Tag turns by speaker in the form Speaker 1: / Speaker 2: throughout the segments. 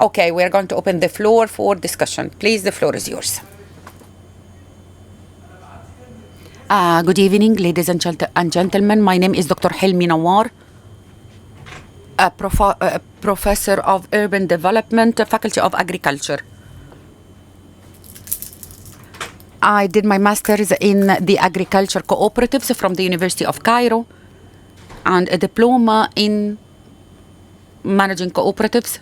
Speaker 1: Okay, we're going to open the floor for discussion. Please, the floor is yours. Good evening, ladies and gentlemen. My name is Dr. Helmi Nawar, a professor of urban development, Faculty of Agriculture. I did my master's in the agriculture cooperatives from the University of Cairo and a diploma in managing cooperatives.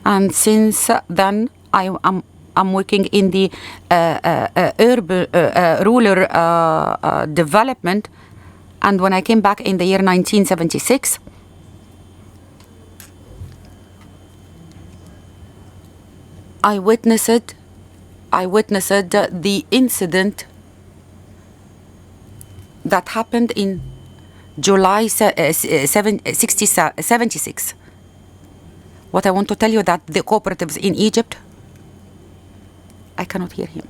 Speaker 1: And since then, I'm working in the urban rural development. And when I came back in the year 1976, I witnessed the incident that happened in July 76. What I want to tell you that the cooperatives in Egypt, I cannot hear him.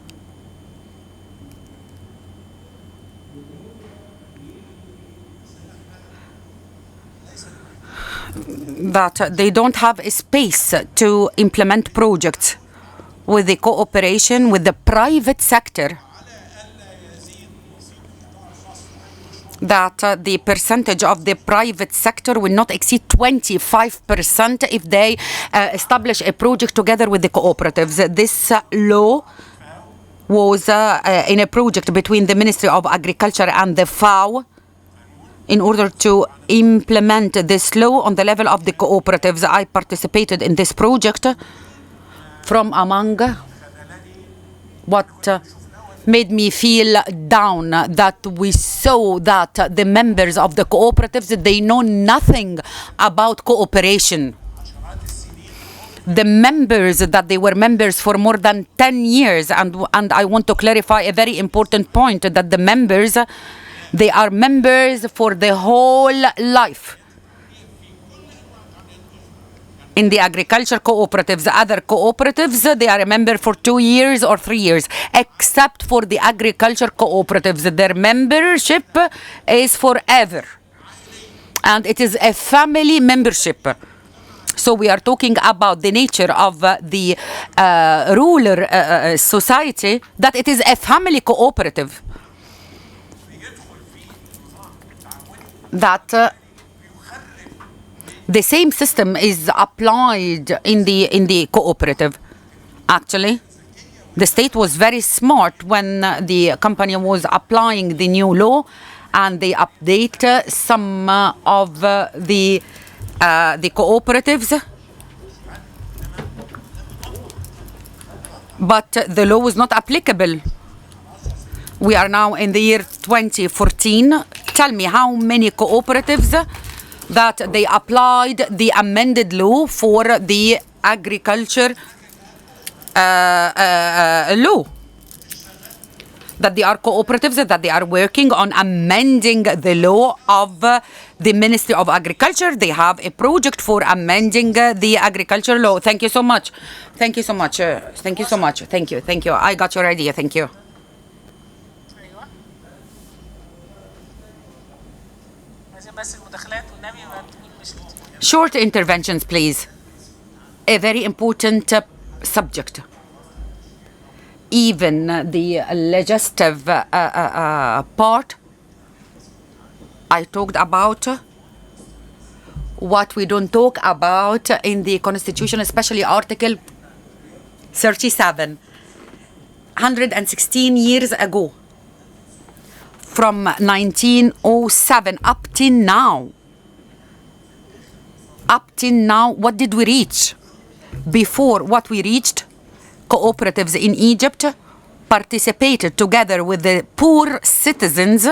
Speaker 1: That they don't have a space to implement projects with the cooperation with the private sector. That the percentage of the private sector will not exceed 25% if they establish a project together with the cooperatives. This law was in a project between the Ministry of Agriculture and the FAO in order to implement this law on the level of the cooperatives. I participated in this project. From among what made me feel down, that we saw that the members of the cooperatives, they know nothing about cooperation. The members, that they were members for more than 10 years, and I want to clarify a very important point, that the members, they are members for the whole life. In the agriculture cooperatives, other cooperatives, they are a member for 2 years or 3 years. Except for the agriculture cooperatives, their membership is forever. And it is a family membership. So we are talking about the nature of the rural society, that it is a family cooperative. That the same system is applied in the cooperative. Actually, the state was very smart when the company was applying the new law, and they update some of the cooperatives. But the law was not applicable. We are now in the year 2014. Tell me how many cooperatives that they applied the amended law for the agriculture law. That they are cooperatives, that they are working on amending the law of the Ministry of Agriculture. They have a project for amending the agriculture law. Thank you so much. Thank you so much. Thank you so much. Thank you. Thank you. I got your idea. Thank you. Short interventions, please. A very important subject. Even the legislative part, I talked about what we don't talk about in the Constitution, especially Article 37. 116 years ago, from 1907 up till now, what did we reach? Before what we reached, cooperatives in Egypt participated together with the poor citizens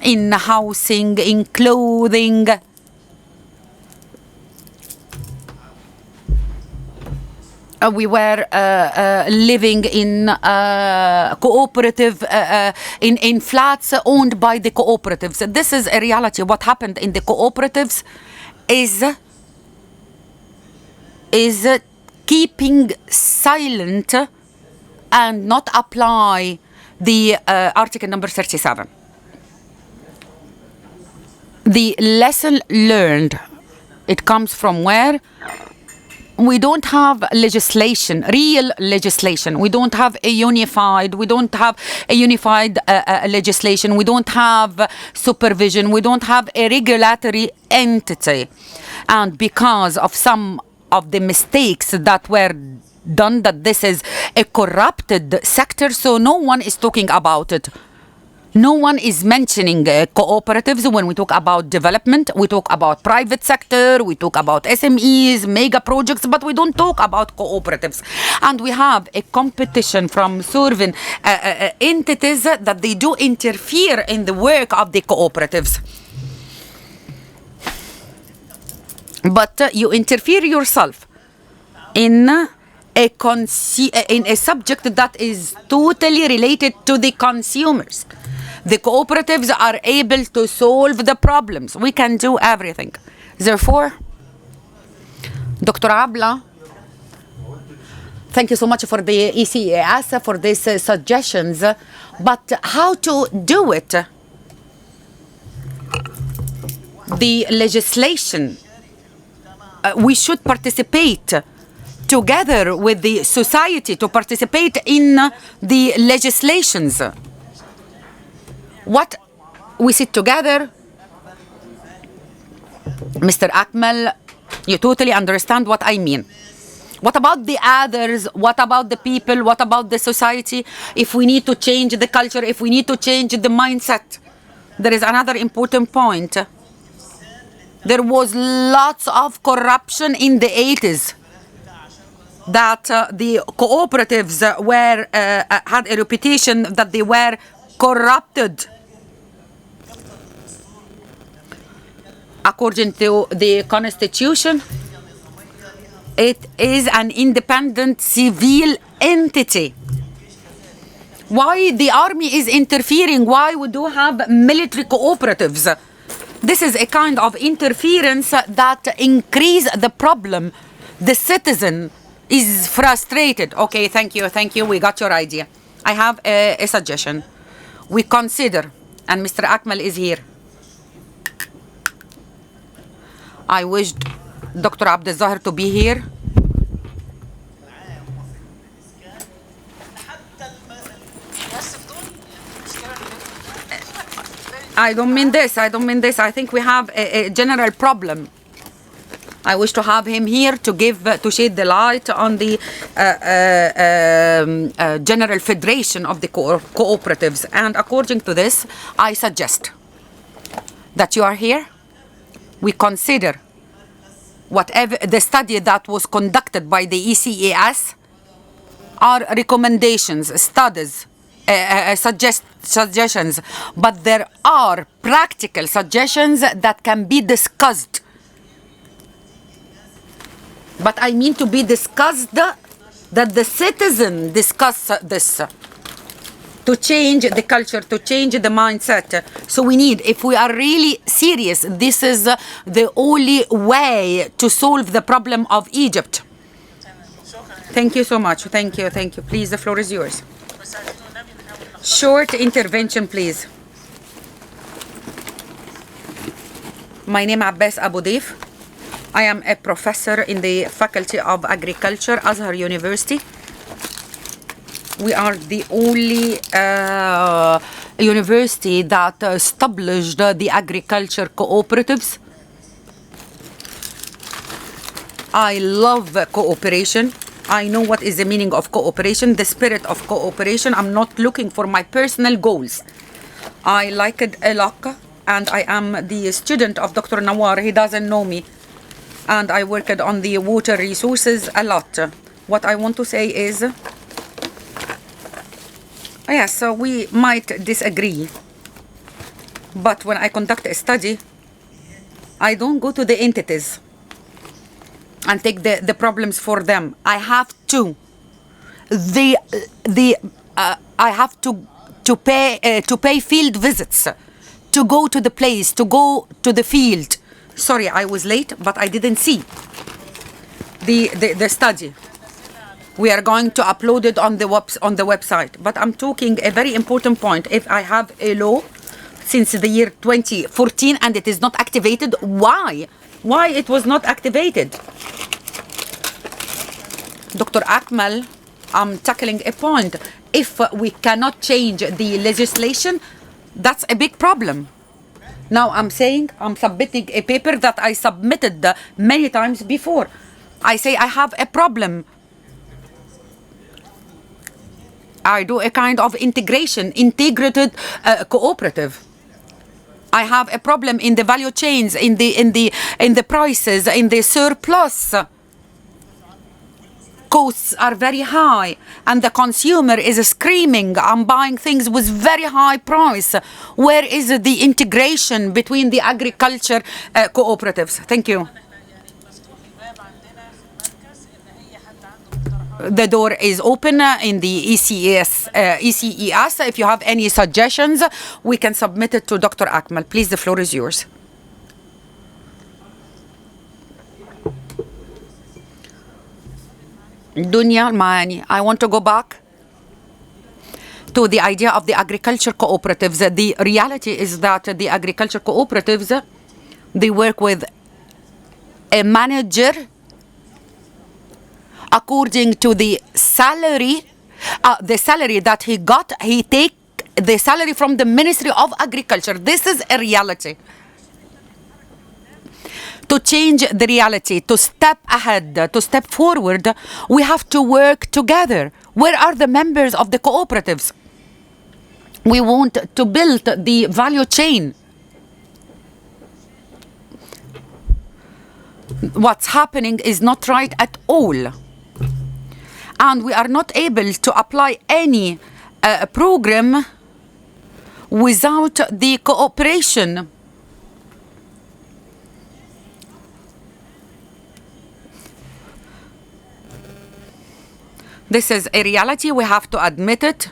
Speaker 1: in housing, in clothing. We were living in cooperative, in flats owned by the cooperatives. This is a reality. What happened in the cooperatives is keeping silent and not apply the article number 37. The lesson learned, it comes from where? We don't have legislation, real legislation. We don't have a unified legislation. We don't have supervision. We don't have a regulatory entity. And because of some of the mistakes that were done, that this is a corrupted sector, so no one is talking about it. No one is mentioning cooperatives when we talk about development. We talk about private sector, we talk about SMEs, mega projects, but we don't talk about cooperatives. And we have a competition from certain entities that they do interfere in the work of the cooperatives. But you interfere yourself in a subject that is totally related to the consumers. The cooperatives are able to solve the problems. We can do everything. Therefore, Dr. Abla, thank you so much for the ECAS, for these suggestions. But how to do it? The legislation, we should participate together with the society to participate in the legislations. What we sit together, Mr. Akmal, you totally understand what I mean. What about the others? What about the people? What about the society? If we need to change the culture, if we need to change the mindset, there is another important point. There was lots of corruption in the 80s. That the cooperatives were had a reputation that they were corrupted. According to the Constitution, it is an independent civil entity. Why the army is interfering? Why we do have military cooperatives? This is a kind of interference that increase the problem. The citizen is frustrated. Okay, thank you, we got your idea. I have a suggestion. We consider, and Mr. Akmal is here. I wish Dr. Abdel Zahir to be here. I don't mean this. I think we have a general problem. I wish to have him here to shed the light on the general federation of the cooperatives. And according to this, I suggest that you are here. We consider whatever the study that was conducted by the ECAS are recommendations, studies, suggestions, but there are practical suggestions that can be discussed. But I mean to be discussed, that the citizen discuss this, to change the culture, to change the mindset. So we need, if we are really serious, this is the only way to solve the problem of Egypt. Thank you so much. Thank you. Please, the floor is yours. Short intervention, please. My name is Abbas Abu Daif. I am a professor in the Faculty of Agriculture, Azhar University. We are the only university that established the agriculture cooperatives. I love cooperation. I know what is the meaning of cooperation, the spirit of cooperation. I'm not looking for my personal goals. I like it a lot, and I am the student of Dr. Nawar. He doesn't know me. And I worked on the water resources a lot. What I want to say is, yes, so we might disagree. But when I conduct a study, I don't go to the entities and take the problems for them. I have to. I have to pay field visits, to go to the place, to go to the field. Sorry, I was late, but I didn't see the study. We are going to upload it on the website. But I'm talking a very important point. If I have a law since the year 2014 and it is not activated. Why? Why it was not activated? Dr. Akmal, I'm tackling a point. If we cannot change the legislation, that's a big problem. Now I'm saying I'm submitting a paper that I submitted many times before. I say I have a problem. I do a kind of integrated cooperative. I have a problem in the value chains, in the prices, in the surplus. Costs are very high and the consumer is screaming, I'm buying things with very high price. Where is the integration between the agriculture cooperatives? Thank you. The door is open in the ECES. If you have any suggestions, we can submit it to Dr. Akmal. Please, the floor is yours. Dunya Almani, I want to go back to the idea of the agriculture cooperatives. The reality is that the agriculture cooperatives, they work with a manager according to the salary that he got. He take the salary from the Ministry of Agriculture. This is a reality. To change the reality, to step ahead, to step forward, we have to work together. Where are the members of the cooperatives? We want to build the value chain. What's happening is not right at all. And we are not able to apply any program without the cooperation. This is a reality. We have to admit it.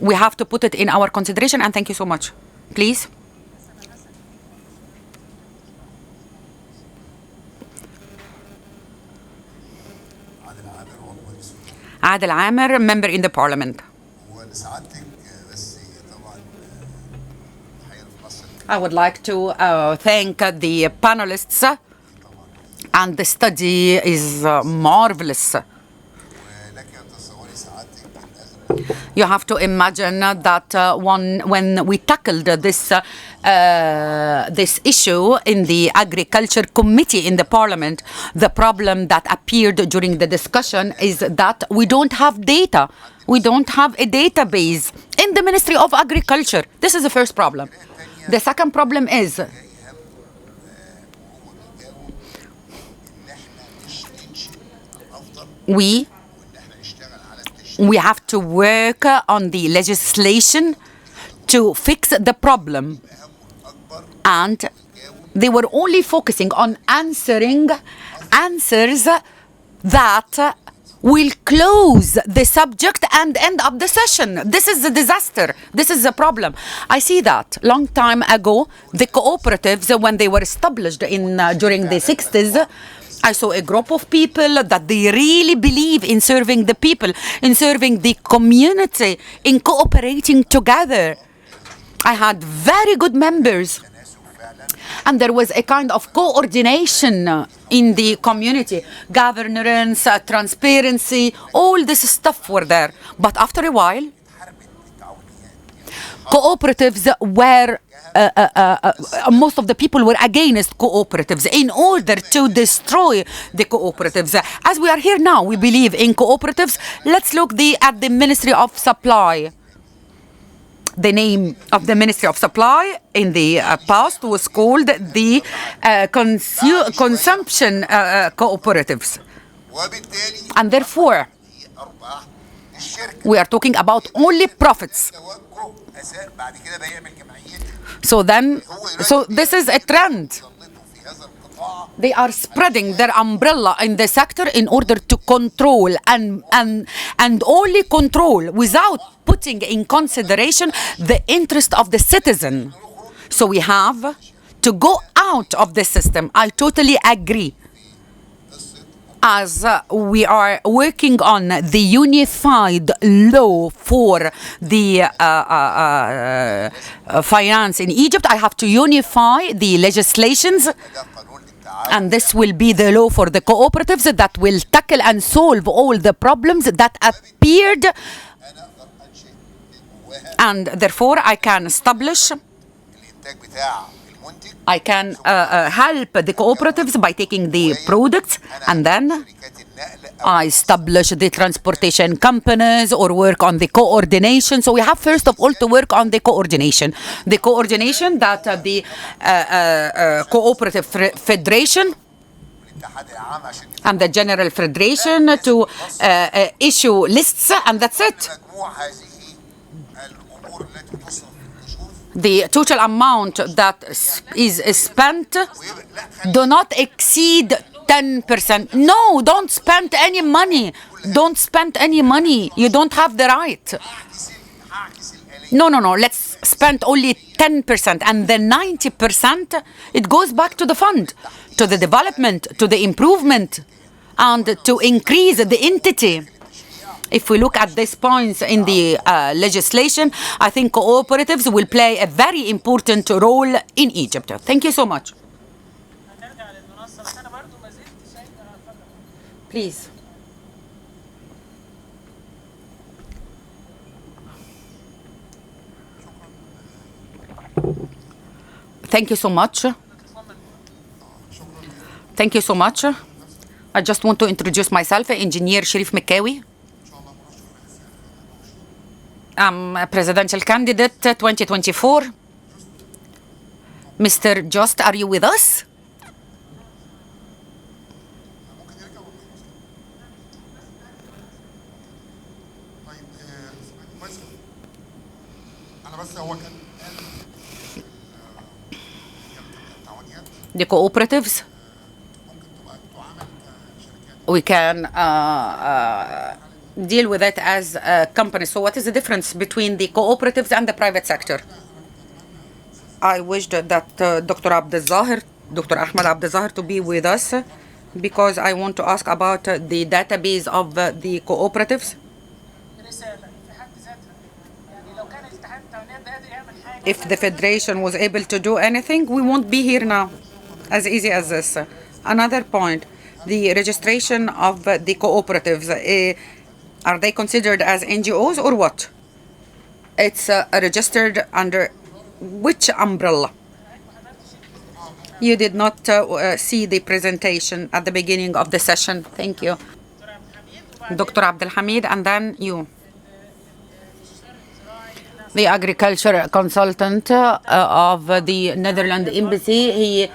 Speaker 1: We have to put it in our consideration. And thank you so much. Please. Adel Amer, member in the parliament. I would like to thank the panelists, and the study is marvelous. You have to imagine that when we tackled this issue in the Agriculture Committee in the Parliament, the problem that appeared during the discussion is that we don't have data. We don't have a database in the Ministry of Agriculture. This is the first problem. The second problem is we have to work on the legislation to fix the problem. And they were only focusing on answers that will close the subject and end up the session. This is a disaster. This is a problem. I see that long time ago, the cooperatives, when they were established during the 60s, I saw a group of people that they really believe in serving the people, in serving the community, in cooperating together. I had very good members. And there was a kind of coordination in the community. Governance, transparency, all this stuff were there. But after a while, cooperatives were most of the people were against cooperatives in order to destroy the cooperatives. As we are here now, we believe in cooperatives. Let's look at the Ministry of Supply. The name of the Ministry of Supply in the past was called the Consumption Cooperatives. And therefore, we are talking about only profits. So this is a trend. They are spreading their umbrella in the sector in order to control and only control without putting in consideration the interest of the citizen. So we have to go out of the system. I totally agree. as we are working on the unified law for the finance in Egypt, I have to unify the legislations, and this will be the law for the cooperatives that will tackle and solve all the problems that appeared, and therefore I can establish, I can help the cooperatives by taking the products, and then I establish the transportation companies or work on the coordination. So we have first of all to work on the coordination. The coordination that the cooperative federation and the general federation to issue lists, and that's it. The total amount that is spent do not exceed 10%. No, don't spend any money. Don't spend any money. You don't have the right. No. Let's spend only 10%. And the 90%, it goes back to the fund, to the development, to the improvement, and to increase the entity. If we look at these points in the legislation, I think cooperatives will play a very important role in Egypt. Thank you so much. Please. Thank you so much. Thank you so much. I just want to introduce myself, Engineer Sharif Mekawi. I'm a presidential candidate 2024. Mr. Just, are you with us? The cooperatives, we can deal with it as a company. So what is the difference between the cooperatives and the private sector? I wished that Dr. Ahmed Abdelzahir to be with us, because I want to ask about the database of the cooperatives. If the federation was able to do anything, we won't be here now. As easy as this. Another point, the registration of the cooperatives, are they considered as NGOs or what? It's registered under which umbrella? You did not see the presentation at the beginning of the session. Thank you. Dr. Abdelhamid, and then you. The agriculture consultant of the Netherlands Embassy, he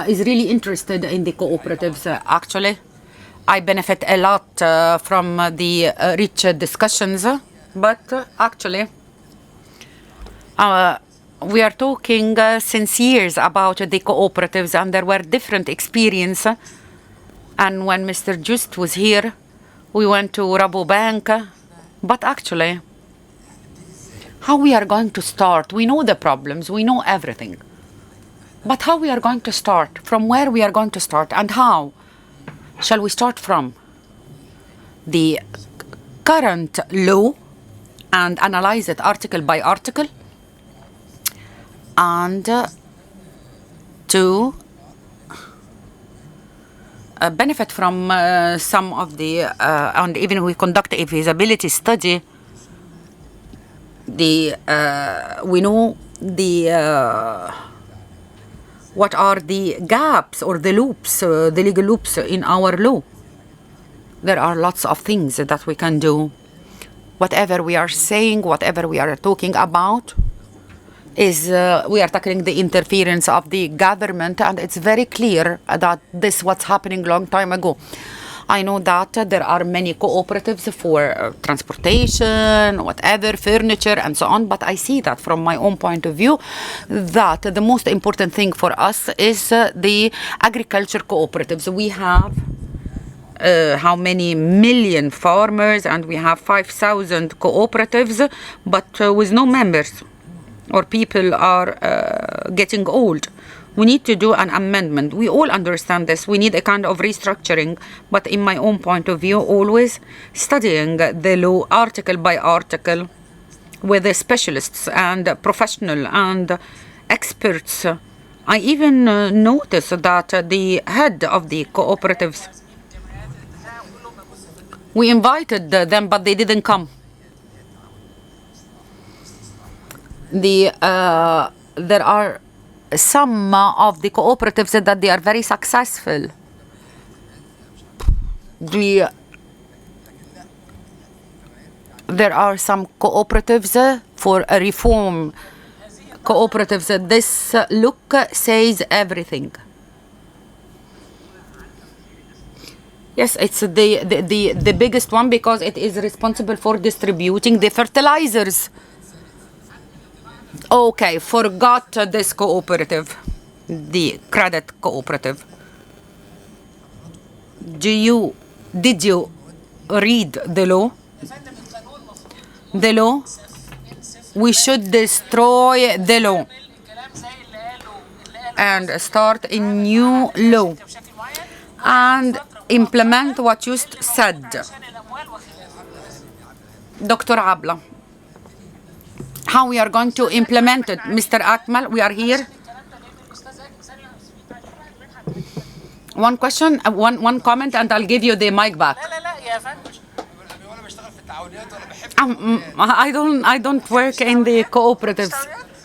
Speaker 1: is really interested in the cooperatives. Actually, I benefit a lot from the rich discussions, but actually, we are talking since years about the cooperatives, and there were different experiences. And when Mr. Just was here, we went to Rabobank, but actually, how we are going to start? We know the problems, we know everything. But how we are going to start? From where we are going to start? And how? Shall we start from the current law and analyze it article by article? And to benefit from some of the, and even we conduct a feasibility study, we know the what are the gaps or the loops, the legal loops in our law. There are lots of things that we can do. Whatever we are saying, whatever we are talking about, is we are tackling the interference of the government, and it's very clear that this what's happening long time ago. I know that there are many cooperatives for transportation, whatever, furniture, and so on, but I see that from my own point of view that the most important thing for us is the agriculture cooperatives. We have how many million farmers, and we have 5,000 cooperatives, but with no members, or people are getting old. We need to do an amendment. We all understand this. We need a kind of restructuring. But in my own point of view, always studying the law article by article with the specialists and professional and experts. I even noticed that the head of the cooperatives, we invited them, but they didn't come. There are some of the cooperatives that they are very successful. There are some cooperatives for a reform. Cooperatives, this look says everything. Yes, it's the biggest one because it is responsible for distributing the fertilizers. Okay, forgot this cooperative, the credit cooperative. Did you read the law? The law? We should destroy the law and start a new law and implement what you said. Dr. Abla, how we are going to implement it? Mr. Akmal, we are here. One question, one comment, and I'll give you the mic back. I don't work in the cooperatives.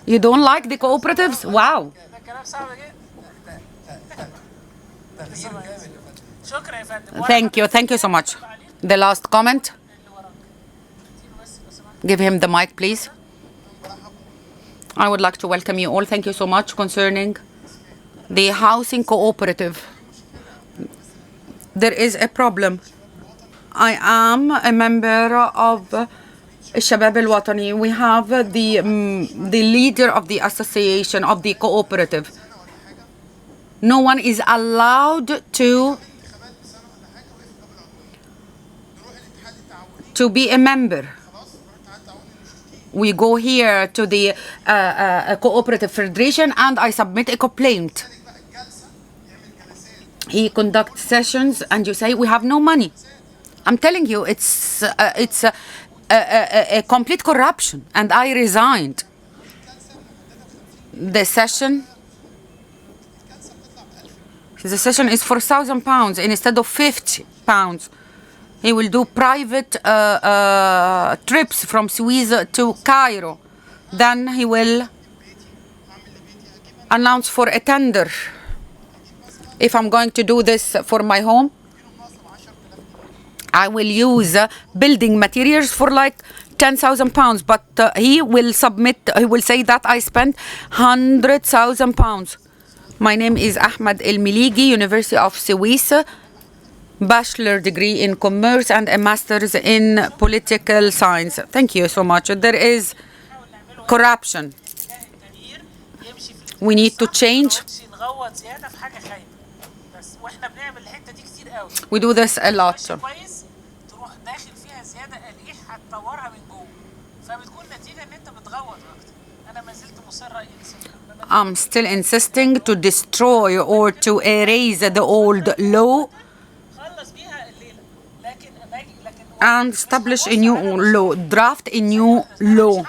Speaker 1: You don't like the cooperatives? Wow. Thank you so much. The last comment. Give him the mic, please. I would like to welcome you all. Thank you so much concerning the housing cooperative. There is a problem. I am a member of Shabab al-Watani. We have the leader of the association of the cooperative. No one is allowed to be a member. We go here to the cooperative federation and I submit a complaint. He conducts sessions and you say we have no money. I'm telling you, it's a complete corruption, and I resigned. The session is for £1,000 instead of £50. He will do private trips from Suez to Cairo. Then he will announce for a tender. If I'm going to do this for my home, I will use building materials for like £10,000, but he will say that I spent £100,000. My name is Ahmed El Miligi, University of Suez, bachelor degree in commerce and a master's in political science. Thank you so much. There is corruption. We need to change. We do this a lot. I'm still insisting to destroy or to erase the old law and establish a new law, draft a new law.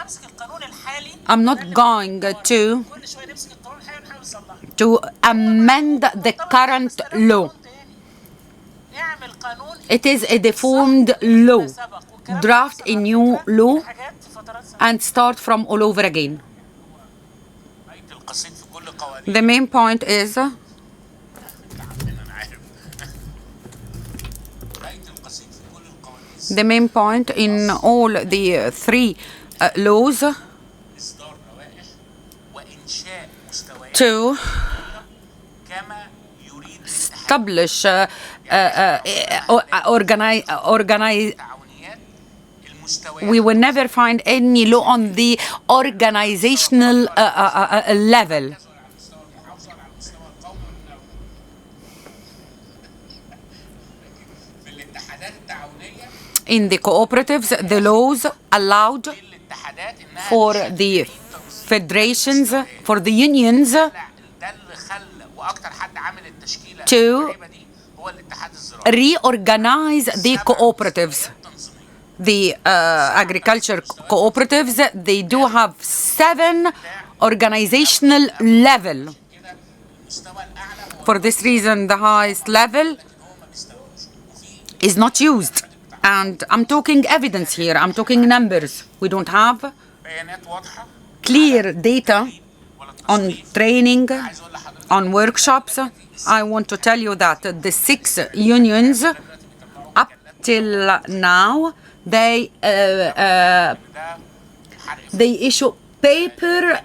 Speaker 1: I'm not going to amend the current law. It is a deformed law. Draft a new law and start from all over again. The main point is the main point in all the three laws to establish organize. We will never find any law on the organizational level. In the cooperatives, the laws allowed for the federations, for the unions, to reorganize the cooperatives. The agriculture cooperatives, they do have 7 organizational level. For this reason, the highest level is not used. And I'm talking evidence here, I'm talking numbers. We don't have clear data on training, on workshops. I want to tell you that the 6 unions up till now, they issue paper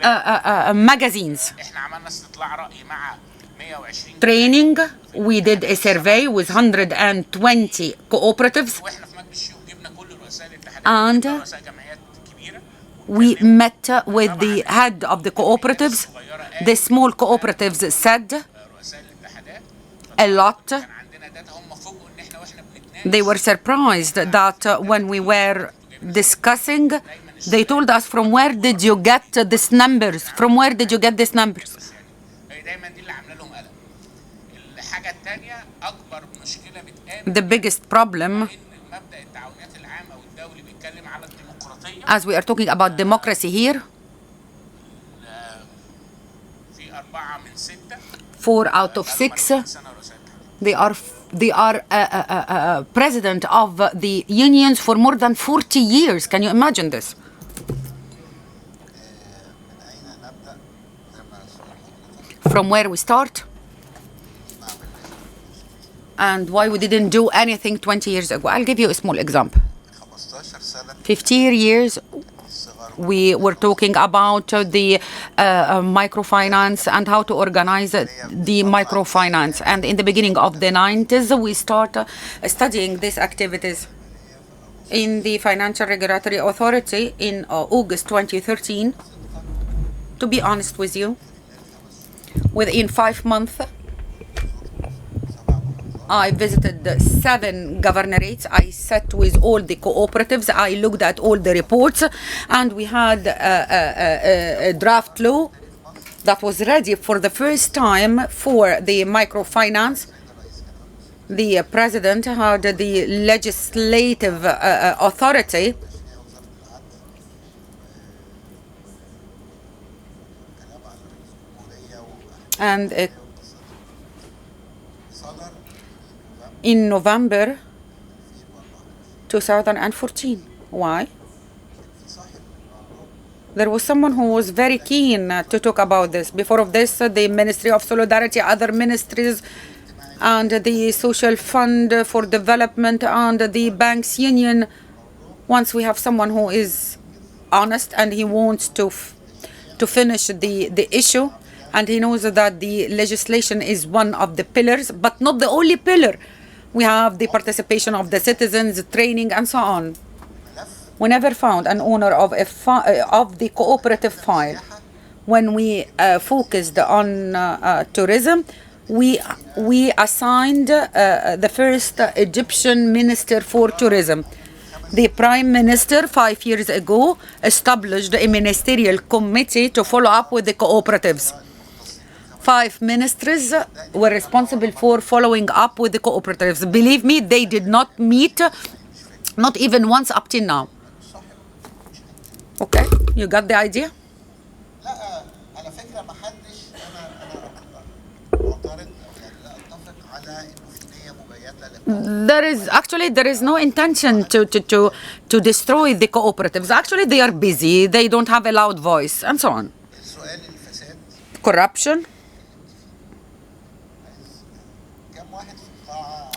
Speaker 1: magazines. Training, we did a survey with 120 cooperatives, and we met with the head of the cooperatives. The small cooperatives said a lot. They were surprised that when we were discussing, they told us, from where did you get these numbers? From where did you get these numbers? The biggest problem, as we are talking about democracy here, 4 out of 6, they are president of the unions for more than 40 years. Can you imagine this? From where we start and why we didn't do anything 20 years ago. I'll give you a small example. 15 years we were talking about the microfinance and how to organize the microfinance. And in the beginning of the 90s, we started studying these activities in the Financial Regulatory Authority in August 2013. To be honest with you, within 5 months, I visited 7 governorates. I sat with all the cooperatives. I looked at all the reports, and we had a draft law that was ready for the first time for the microfinance. The president had the legislative authority, and in November 2014. Why? There was someone who was very keen to talk about this. Before of this, the Ministry of Solidarity, other ministries, and the Social Fund for Development, and the Banks Union. Once we have someone who is honest and he wants to finish the issue, and he knows that the legislation is one of the pillars, but not the only pillar. We have the participation of the citizens, training, and so on. We never found an owner of the cooperative file. When we focused on tourism, we assigned the first Egyptian minister for tourism. The Prime Minister 5 years ago established a ministerial committee to follow up with the cooperatives. 5 ministers were responsible for following up with the cooperatives. Believe me, they did not meet, not even once up till now. Okay, you got the idea? There is no intention to destroy the cooperatives. Actually, they are busy, they don't have a loud voice, and so on. Corruption.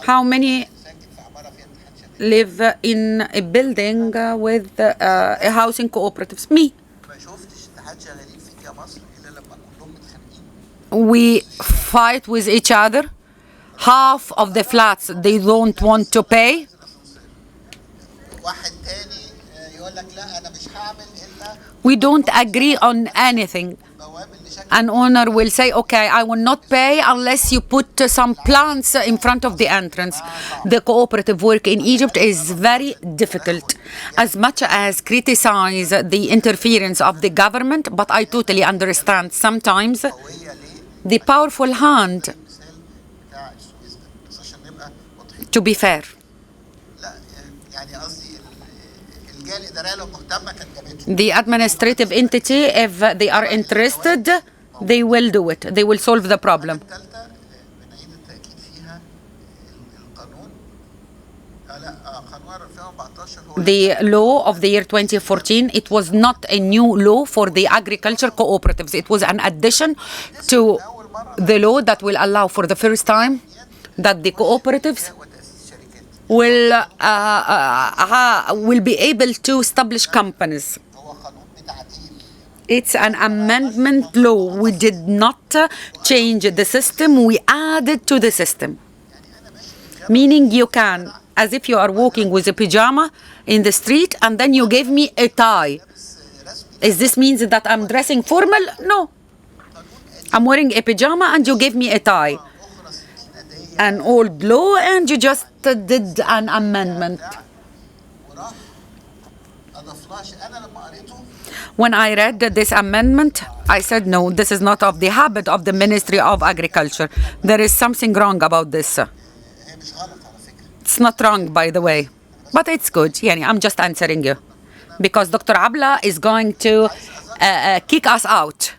Speaker 1: How many live in a building with a housing cooperatives? Me. We fight with each other. Half of the flats they don't want to pay. We don't agree on anything. An owner will say, okay, I will not pay unless you put some plants in front of the entrance. The cooperative work in Egypt is very difficult. As much as criticize the interference of the government, but I totally understand sometimes the powerful hand, to be fair. The administrative entity, if they are interested, they will do it. They will solve the problem. The law of the year 2014, it was not a new law for the agriculture cooperatives. It was an addition to the law that will allow for the first time that the cooperatives will be able to establish companies. It's an amendment law. We did not change the system. We added to the system. Meaning you can, as if you are walking with a pajama in the street and then you gave me a tie. Is this means that I'm dressing formal? No. I'm wearing a pajama and you gave me a tie. An old law and you just did an amendment. When I read this amendment, I said, no, this is not of the habit of the Ministry of Agriculture. There is something wrong about this. It's not wrong, by the way, but it's good. Yani, I'm just answering you because Dr. Abla is going to kick us out.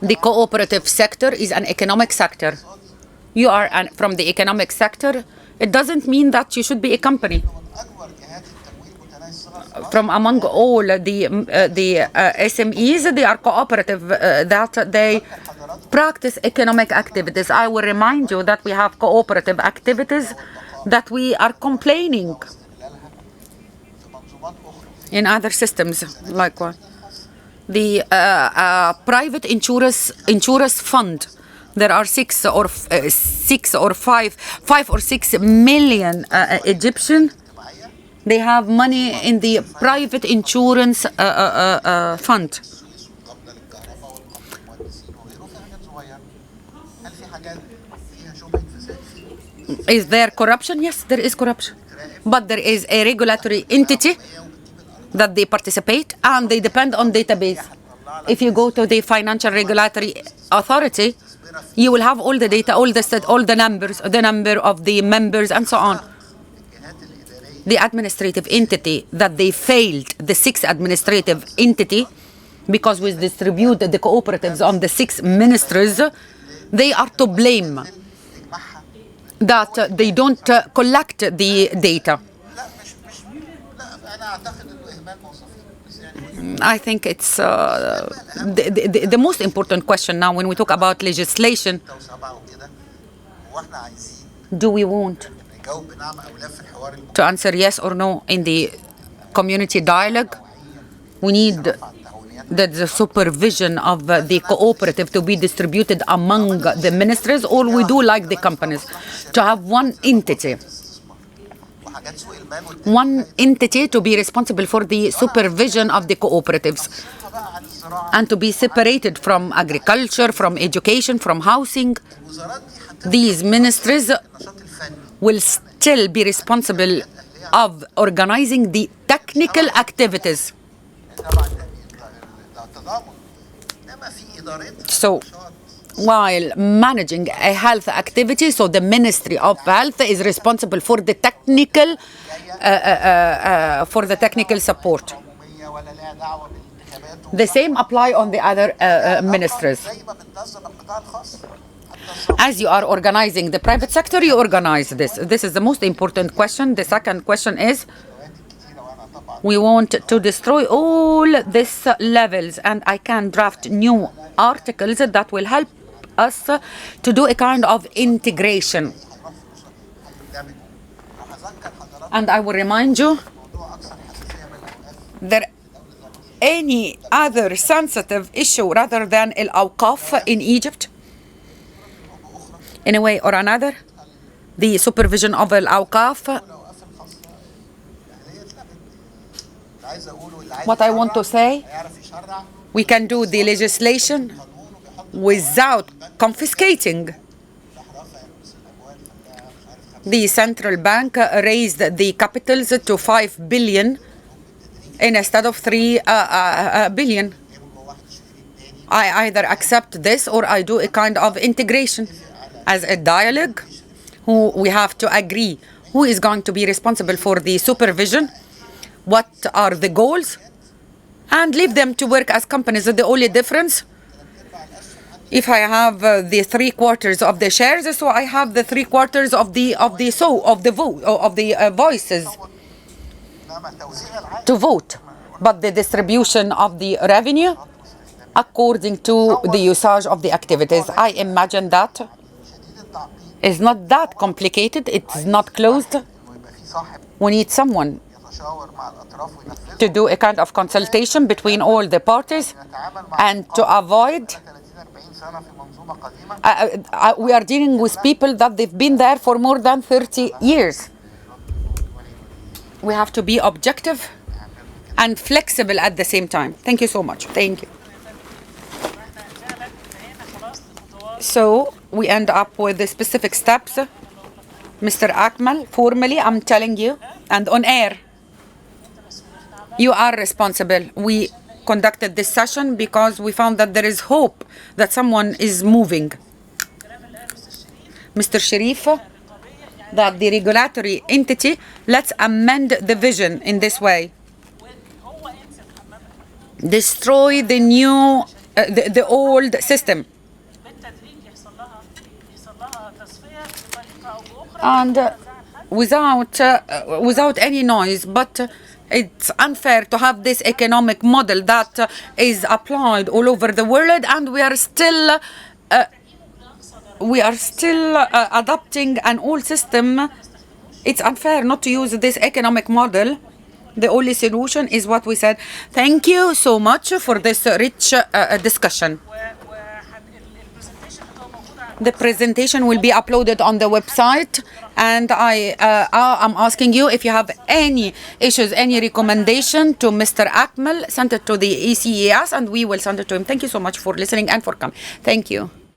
Speaker 1: The cooperative sector is an economic sector. You are from the economic sector. It doesn't mean that you should be a company. From among all the SMEs, they are cooperative, that they practice economic activities. I will remind you that we have cooperative activities that we are complaining in other systems, like what? The private insurance fund. There are 5 or 6 million Egyptian. They have money in the private insurance fund. Is there corruption? Yes, there is corruption. But there is a regulatory entity that they participate and they depend on database. If you go to the Financial Regulatory Authority, you will have all the data, all the numbers, the number of the members and so on. The administrative entity that they failed, the 6 administrative entity, because we distribute the cooperatives on the 6 ministries, they are to blame that they don't collect the data. I think it's the most important question now when we talk about legislation. Do we want to answer yes or no in the community dialogue? We need the supervision of the cooperative to be distributed among the ministries, or we do like the companies to have one entity to be responsible for the supervision of the cooperatives and to be separated from agriculture, from education, from housing. These ministries will still be responsible of organizing the technical activities. So while managing a health activity, so the Ministry of Health is responsible for the technical support. The same apply on the other ministries. As you are organizing the private sector, you organize this. This is the most important question. The second question is, we want to destroy all these levels, and I can draft new articles that will help us to do a kind of integration. And I will remind you, there any other sensitive issue rather than al-awqaf in Egypt? In a way or another, the supervision of al-awqaf, What I want to say, we can do the legislation without confiscating. The central bank raised the capitals to 5 billion instead of 3 billion. I either accept this or I do a kind of integration as a dialogue. We have to agree who is going to be responsible for the supervision, what are the goals, and leave them to work as companies. The only difference, if I have the 3/4 of the shares, so I have the 3/4 of the voices to vote. But the distribution of the revenue according to the usage of the activities. I imagine that is not that complicated. It's not closed. We need someone to do a kind of consultation between all the parties and to avoid. We are dealing with people that they've been there for more than 30 years. We have to be objective and flexible at the same time. Thank you so much. Thank you. So we end up with the specific steps. Mr. Akmal, formally, I'm telling you, and on air, you are responsible. We conducted this session because we found that there is hope that someone is moving. Mr. Sharif, that the regulatory entity, let's amend the vision in this way. Destroy the new, the old system. And without any noise, but it's unfair to have this economic model that is applied all over the world, and we are still adopting an old system. It's unfair not to use this economic model. The only solution is what we said. Thank you so much for this rich discussion. The presentation will be uploaded on the website, and I'm asking you if you have any issues, any recommendation to Mr. Akmal, send it to the ECES, and we will send it to him. Thank you so much for listening and for coming. Thank you.